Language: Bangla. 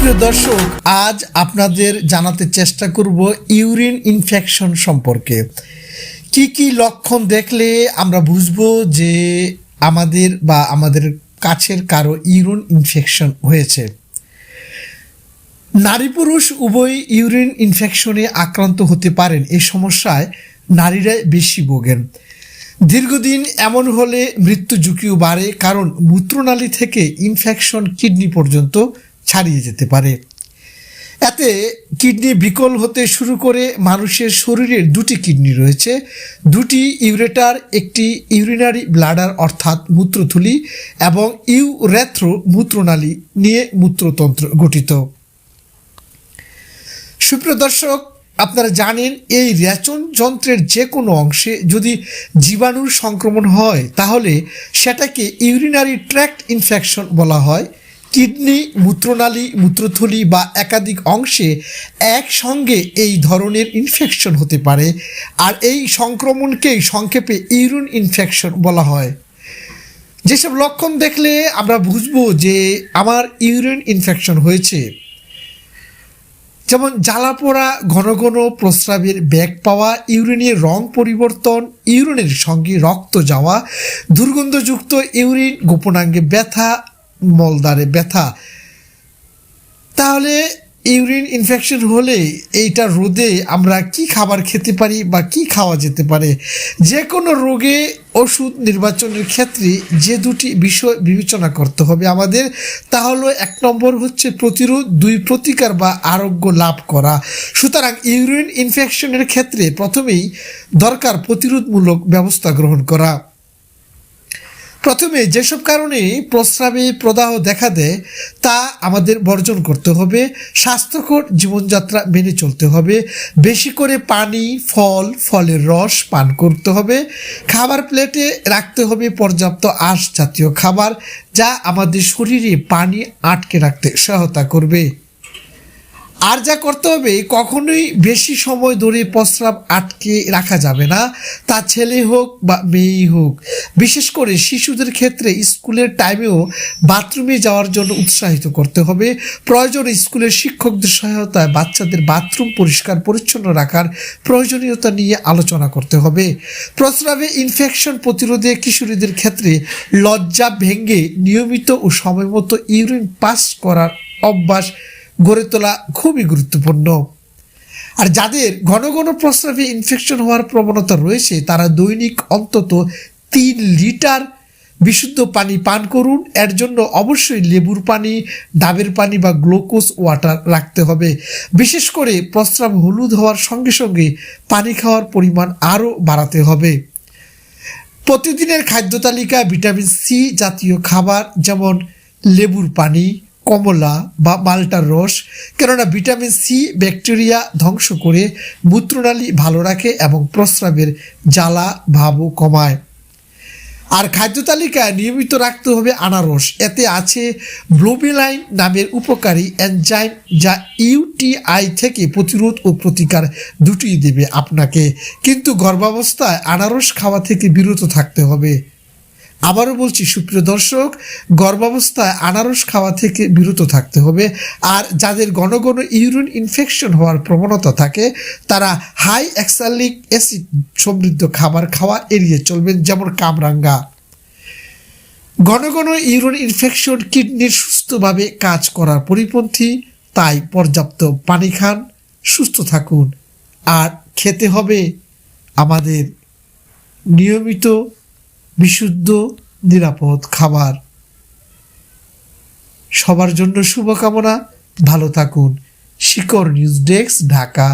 সুপ্রিয় দর্শক, আজ আপনাদের জানাতে চেষ্টা করব ইউরিন ইনফেকশন সম্পর্কে। কি কি লক্ষণ দেখলে আমরা বুঝবো যে আমাদের বা আমাদের কাছের কারো ইউরিন ইনফেকশন হয়েছে। নারী পুরুষ উভয় ইউরিন ইনফেকশনে আক্রান্ত হতে পারেন। এই সমস্যায় নারীরা বেশি ভোগেন। দীর্ঘদিন এমন হলে মৃত্যু ঝুঁকিও বাড়ে, কারণ মূত্রনালী থেকে ইনফেকশন কিডনি পর্যন্ত ছাড়িয়ে যেতে পারে। এতে কিডনি বিকল হতে শুরু করে। মানুষের শরীরের দুটি কিডনি রয়েছে, দুটি ইউরেটার, একটি ইউরিনারি ব্লাডার অর্থাৎ মূত্রথলি এবং ইউরেথ্রো মূত্রনালী নিয়ে মূত্রতন্ত্র গঠিত। সুপ্রিয় দর্শক, আপনারা জানেন এই রেচন যন্ত্রের যে কোনো অংশে যদি জীবাণুর সংক্রমণ হয় তাহলে সেটাকে ইউরিনারি ট্র্যাক্ট ইনফেকশন বলা হয়। কিডনি, মূত্রনালী, মূত্রথলি বা একাধিক অংশে একসঙ্গে এই ধরনের ইনফেকশন হতে পারে, আর এই সংক্রমণকেই সংক্ষেপে ইউরিন ইনফেকশন বলা হয়। যেসব লক্ষণ দেখলে আমরা বুঝবো যে আমার ইউরিন ইনফেকশন হয়েছে, যেমন জ্বালাপোড়া, ঘন ঘন প্রস্রাবের বেগ পাওয়া, ইউরিনের রং পরিবর্তন, ইউরিনের সঙ্গে রক্ত যাওয়া, দুর্গন্ধযুক্ত ইউরিন, গোপনাঙ্গে ব্যথা, মলদ্বারে ব্যথা। তাহলে ইউরিন ইনফেকশন হলে এইটা রোধে আমরা কি খাবার খেতে পারি বা কি খাওয়া যেতে পারে? যে কোনো রোগে ওষুধ নির্বাচনের ক্ষেত্রে যে দুটি বিষয় বিবেচনা করতে হবে আমাদের, তা হলো 1 নম্বর হচ্ছে প্রতিরোধ, 2 প্রতিকার বা আরোগ্য লাভ করা। সুতরাং ইউরিন ইনফেকশনের ক্ষেত্রে প্রথমেই দরকার প্রতিরোধমূলক ব্যবস্থা গ্রহণ করা। প্রথমে যেসব কারণে প্রস্রাবে প্রদাহ দেখা দেয় তা আমাদের বর্জন করতে হবে। স্বাস্থ্যকর জীবনযাত্রা মেনে চলতে হবে। বেশি করে পানি, ফল, ফলের রস পান করতে হবে। খাবার প্লেটে রাখতে হবে পর্যাপ্ত আঁশ জাতীয় খাবার, যা আমাদের শরীরে পানি আটকে রাখতে সহায়তা করবে। আর যা করতে হবে, কখনোই বেশি সময় ধরে প্রস্রাব আটকে রাখা যাবে না, তা ছেলে হোক বা মেয়েই হোক। বিশেষ করে শিশুদের ক্ষেত্রে স্কুলের টাইমেও বাথরুমে যাওয়ার জন্য উৎসাহিত করতে হবে। প্রয়োজনে স্কুলের শিক্ষকদের সহায়তায় বাচ্চাদের বাথরুম পরিষ্কার পরিচ্ছন্ন রাখার প্রয়োজনীয়তা নিয়ে আলোচনা করতে হবে। প্রস্রাবে ইনফেকশন প্রতিরোধে কিশোরীদের ক্ষেত্রে লজ্জা ভেঙে নিয়মিত ও সময়মতো ইউরিন পাস করার অভ্যাস গড়ে তোলা খুবই গুরুত্বপূর্ণ। আর যাদের ঘন ঘন প্রস্রাবে ইনফেকশন হওয়ার প্রবণতা রয়েছে তারা দৈনিক অন্তত 3 লিটার বিশুদ্ধ পানি পান করুন। এর জন্য অবশ্যই লেবুর পানি, ডাবের পানি বা গ্লুকোজ ওয়াটার রাখতে হবে। বিশেষ করে প্রস্রাব হলুদ হওয়ার সঙ্গে সঙ্গে পানি খাওয়ার পরিমাণ আরও বাড়াতে হবে। প্রতিদিনের খাদ্য তালিকায় ভিটামিন সি জাতীয় খাবার, যেমন লেবুর পানি, কমলা বা মাল্টার রস, কেননা ভিটামিন সি ব্যাকটেরিয়া ধ্বংস করে মূত্রনালী ভালো রাখে এবং প্রস্রাবের জ্বালা ভাবও কমায়। আর খাদ্য তালিকায় নিয়মিত রাখতে হবে আনারস। এতে আছে ব্লোমেলাইন নামের উপকারী এনজাইম, যা ইউটিআই থেকে প্রতিরোধ ও প্রতিকার দুটিই দেবে আপনাকে। কিন্তু গর্ভাবস্থায় আনারস খাওয়া থেকে বিরত থাকতে হবে। আবারও বলছি সুপ্রিয় দর্শক, গর্ভাবস্থায় আনারস খাওয়া থেকে বিরত থাকতে হবে। আর যাদের ঘন ঘন ইউরিন ইনফেকশন হওয়ার প্রবণতা থাকে তারা হাই অ্যাক্সালিক অ্যাসিড সমৃদ্ধ খাবার খাওয়া এড়িয়ে চলবেন, যেমন কামরাঙ্গা। ঘন ঘন ইউরিন ইনফেকশন কিডনির সুস্থভাবে কাজ করার পরিপন্থী, তাই পর্যাপ্ত পানি খান, সুস্থ থাকুন। আর খেতে হবে আমাদের নিয়মিত বিশুদ্ধ নিরাপদ খাবার। সবার জন্য শুভকামনা। ভালো থাকুন। শিকড় নিউজ ডেস্ক, ঢাকা।